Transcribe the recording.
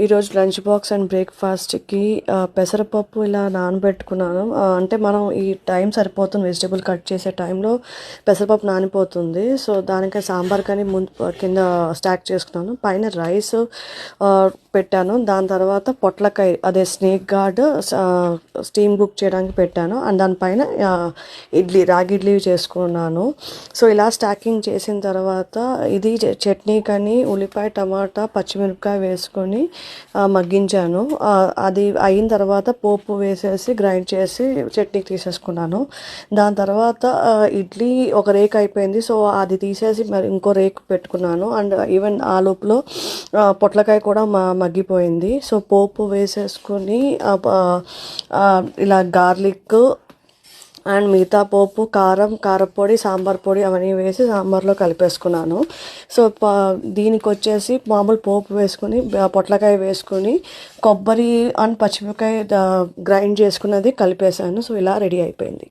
ఈరోజు lunch box and బ్రేక్ఫాస్ట్కి పెసరపప్పు ఇలా నానబెట్టుకున్నాను. అంటే మనం ఈ టైం సరిపోతుంది, వెజిటేబుల్ కట్ చేసే టైంలో పెసరపప్పు నానిపోతుంది. సో దానికి సాంబార్ కానీ ముందు కింద స్టాక్ చేసుకున్నాను. పైన రైస్ పెట్టాను. దాని తర్వాత పొట్లకాయ, అదే స్నేక్ గార్డ్ స్టీమ్ కుక్ చేయడానికి పెట్టాను. అండ్ దానిపైన రాగి ఇడ్లీ చేసుకున్నాను. సో ఇలా స్టాకింగ్ చేసిన తర్వాత ఇది చట్నీ కానీ ఉల్లిపాయ, టమాటా, పచ్చిమిరపకాయ వేసుకొని మగ్గించాను. అది అయిన తర్వాత పోపు వేసేసి గ్రైండ్ చేసి చట్నీకి తీసేసుకున్నాను. దాని తర్వాత ఇడ్లీ ఒక రేక్ అయిపోయింది. సో అది తీసేసి మరి ఇంకో రేక్ పెట్టుకున్నాను. అండ్ ఈవెన్ ఆ లోపల పొట్లకాయ కూడా మగ్గిపోయింది. సో పోపు వేసేసుకొని ఇలా గార్లిక్ అండ్ మిగతా పోపు, కారపొడి, సాంబార్ పొడి అవన్నీ వేసి సాంబార్లో కలిపేసుకున్నాను. సో దీనికి వచ్చేసి మామూలు పోపు వేసుకొని పొట్లకాయ వేసుకొని కొబ్బరి అండ్ పచ్చిమిరపకాయ గ్రైండ్ చేసుకున్నది కలిపేసాను. సో ఇలా రెడీ అయిపోయింది.